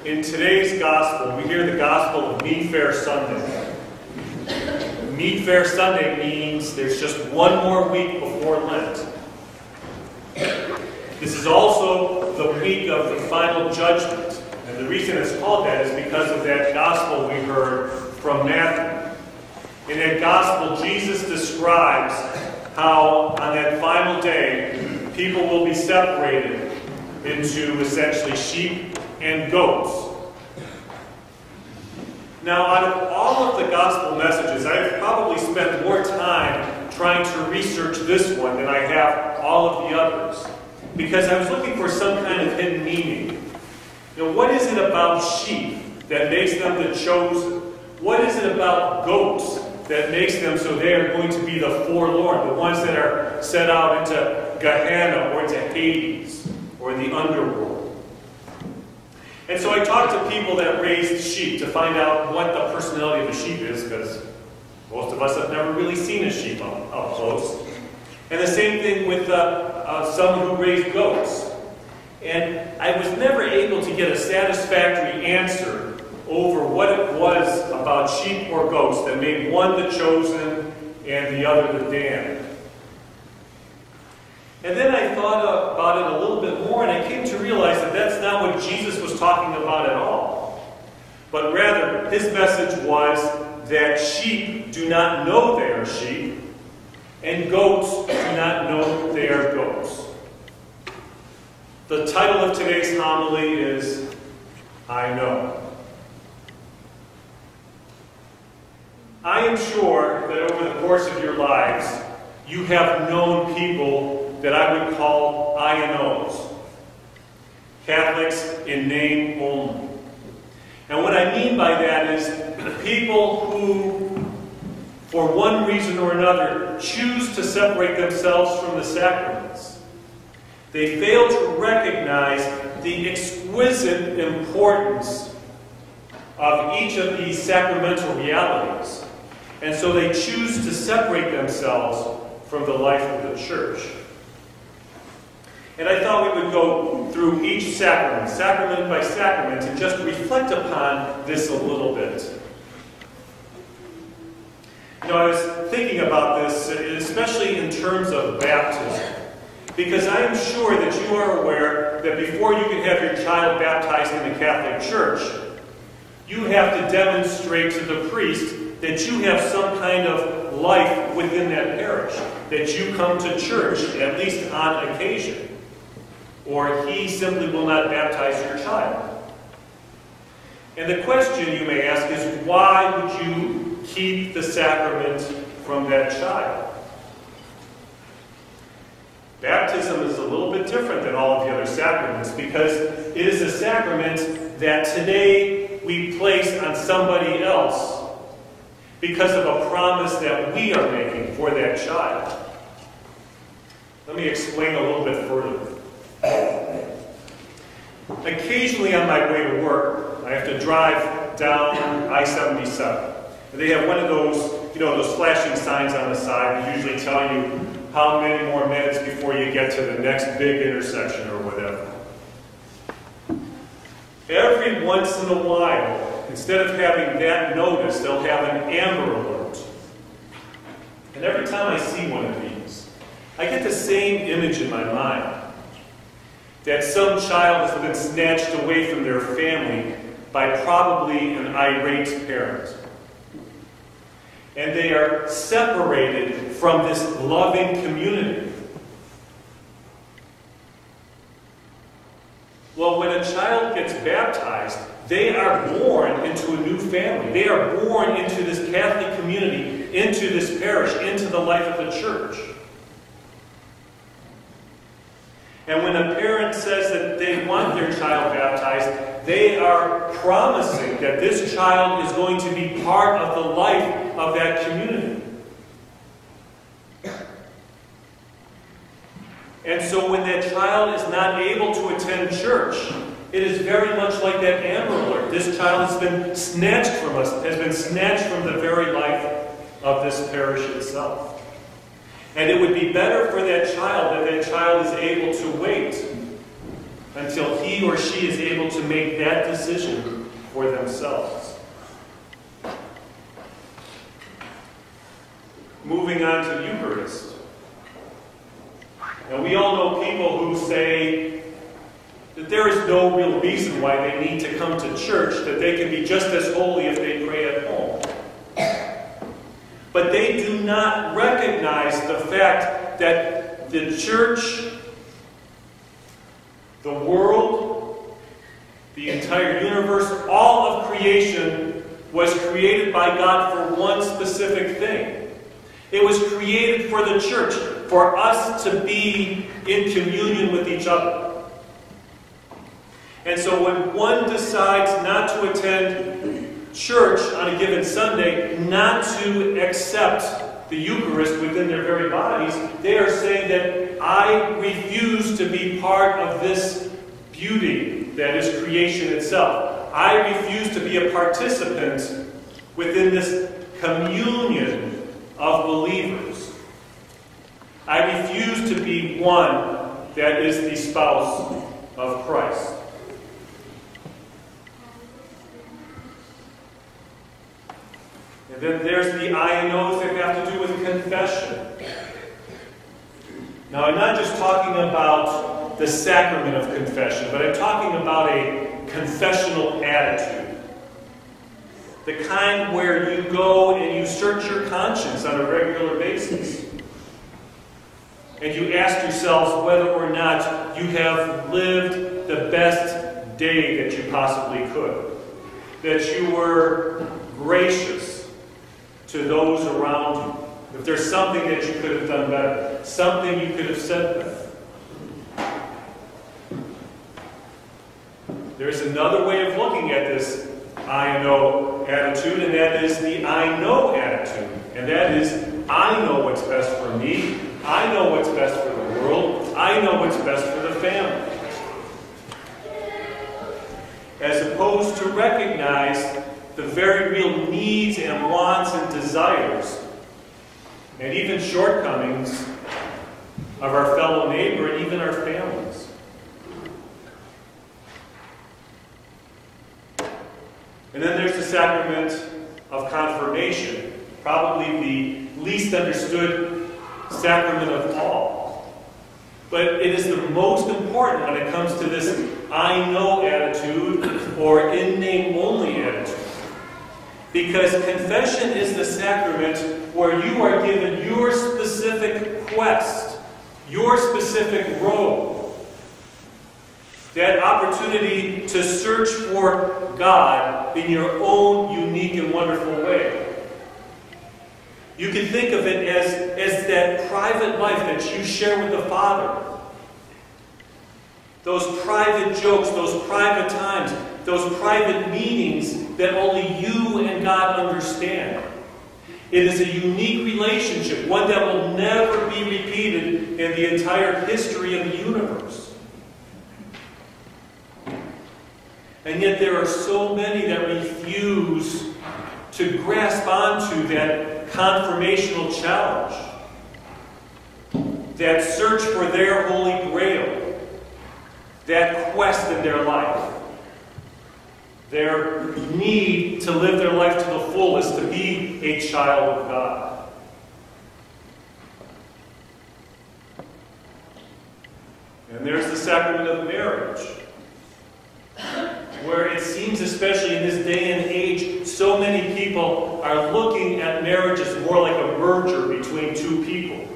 In today's gospel, we hear the gospel of Meatfare Sunday. Meatfare Sunday means there's just one more week before Lent. This is also the week of the final judgment. And the reason it's called that is because of that gospel we heard from Matthew. In that gospel, Jesus describes how on that final day, people will be separated into essentially sheep and goats. Now, out of all of the gospel messages, I've probably spent more time trying to research this one than I have all of the others, because I was looking for some kind of hidden meaning. You know, what is it about sheep that makes them the chosen? What is it about goats that makes them so they are going to be the forlorn, the ones that are set out into Gehenna or into Hades or the underworld? And so I talked to people that raised sheep to find out what the personality of a sheep is, because most of us have never really seen a sheep up close. And the same thing with someone who raised goats. And I was never able to get a satisfactory answer over what it was about sheep or goats that made one the chosen and the other the damned. And then I thought about it a little bit more, and I came to realize that that's not what Jesus was talking about at all. But rather, his message was that sheep do not know they are sheep, and goats do not know they are goats. The title of today's homily is, I Know. I am sure that over the course of your lives, you have known people that I would call I-Nos, Catholics in name only. And what I mean by that is people who, for one reason or another, choose to separate themselves from the sacraments. They fail to recognize the exquisite importance of each of these sacramental realities. And so they choose to separate themselves from the life of the church. And I thought we would go through each sacrament, sacrament by sacrament, and just reflect upon this a little bit. You know, I was thinking about this, especially in terms of baptism, because I am sure that you are aware that before you can have your child baptized in the Catholic Church, you have to demonstrate to the priest that you have some kind of life within that parish, that you come to church, at least on occasion, or he simply will not baptize your child. And the question you may ask is, why would you keep the sacrament from that child? Baptism is a little bit different than all of the other sacraments, because it is a sacrament that today we place on somebody else because of a promise that we are making for that child. Let me explain a little bit further. Occasionally on my way to work, I have to drive down I-77. They have one of those, you know, those flashing signs on the side that usually tell you how many more minutes before you get to the next big intersection or whatever. Every once in a while, instead of having that notice, they'll have an amber alert. And every time I see one of these, I get the same image in my mind. That some child has been snatched away from their family by probably an irate parent. And they are separated from this loving community. Well, when a child gets baptized, they are born into a new family. They are born into this Catholic community, into this parish, into the life of the church. And when a parent says that they want their child baptized, they are promising that this child is going to be part of the life of that community. And so when that child is not able to attend church, it is very much like that amber alert. This child has been snatched from us, has been snatched from the very life of this parish itself. And it would be better for that child that that child is able to wait until he or she is able to make that decision for themselves. Moving on to Eucharist. Now, we all know people who say that there is no real reason why they need to come to church, that they can be just as holy if they pray at home. But they do not recognize the fact that the church, the world, the entire universe, all of creation was created by God for one specific thing. It was created for the church, for us to be in communion with each other. And so when one decides not to attend church on a given Sunday, not to accept the Eucharist within their very bodies, they are saying that I refuse to be part of this beauty that is creation itself. I refuse to be a participant within this communion of believers. I refuse to be one that is the spouse of Christ. And then there's the I and O's that have to do with confession. Now, I'm not just talking about the sacrament of confession, but I'm talking about a confessional attitude. The kind where you go and you search your conscience on a regular basis. And you ask yourselves whether or not you have lived the best day that you possibly could. That you were gracious to those around you. If there's something that you could have done better, something you could have said better. There's another way of looking at this I know attitude, and that is the I know attitude. And that is, I know what's best for me. I know what's best for the world. I know what's best for the family. As opposed to recognize the very real needs and wants and desires, and even shortcomings of our fellow neighbor and even our families. And then there's the sacrament of confirmation, probably the least understood sacrament of all. But it is the most important when it comes to this I know attitude or in name only attitude. Because confession is the sacrament where you are given your specific quest, your specific road. That opportunity to search for God in your own unique and wonderful way. You can think of it as that private life that you share with the Father. Those private jokes, those private times, those private meetings that only you and God understand. It is a unique relationship, one that will never be repeated in the entire history of the universe. And yet there are so many that refuse to grasp onto that confirmational challenge, that search for their holy grail, that quest in their life, their need to live their life to the fullest, to be a child of God. And there's the sacrament of marriage, where it seems, especially in this day and age, so many people are looking at marriage as more like a merger between two people.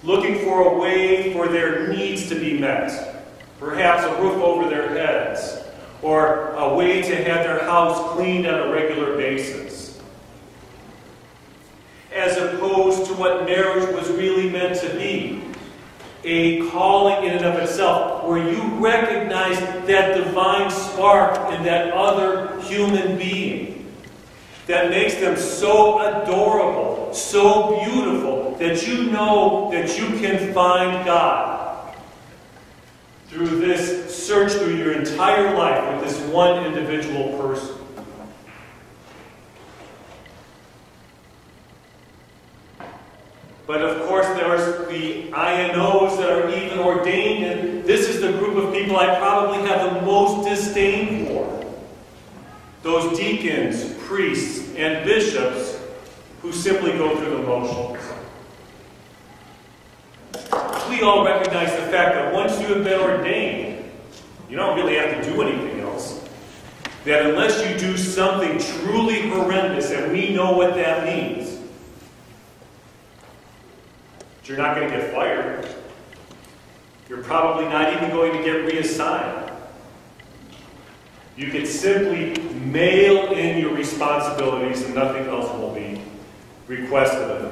Looking for a way for their needs to be met. Perhaps a roof over their heads, or a way to have their house cleaned on a regular basis. As opposed to what marriage was really meant to be. A calling in and of itself, where you recognize that divine spark in that other human being that makes them so adorable, so beautiful, that you know that you can find God through this search through your entire life with this one individual person. But of course, there's the I and O's that are even ordained, and this is the group of people people I probably have the most disdain for. Those deacons, priests, and bishops who simply go through the motions. We all recognize the fact that once you have been ordained, you don't really have to do anything else. That unless you do something truly horrendous, and we know what that means, you're not going to get fired. You're probably not even going to get reassigned. You can simply mail in your responsibilities and nothing else will be requested of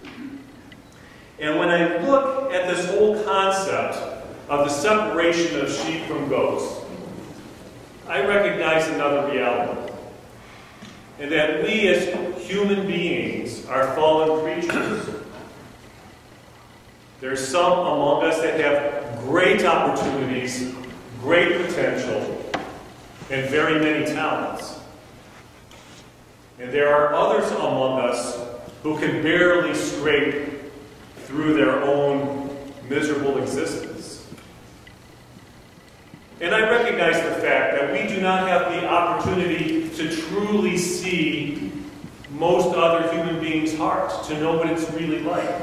you. And when I look at this whole concept of the separation of sheep from goats, I recognize another reality. And that we as human beings are fallen creatures. There's some among us that have great opportunities, great potential, and very many talents. And there are others among us who can barely scrape through their own miserable existence. And I recognize the fact that we do not have the opportunity to truly see most other human beings' hearts, to know what it's really like.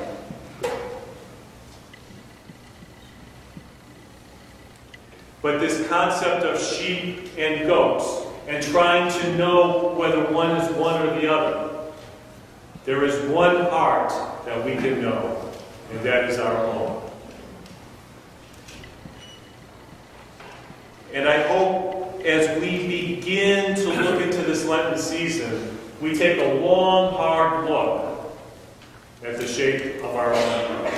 But this concept of sheep and goats, and trying to know whether one is one or the other, there is one heart that we can know, and that is our own. And I hope as we begin to look into this Lenten season, we take a long, hard look at the shape of our own heart.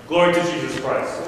Glory to Jesus Christ.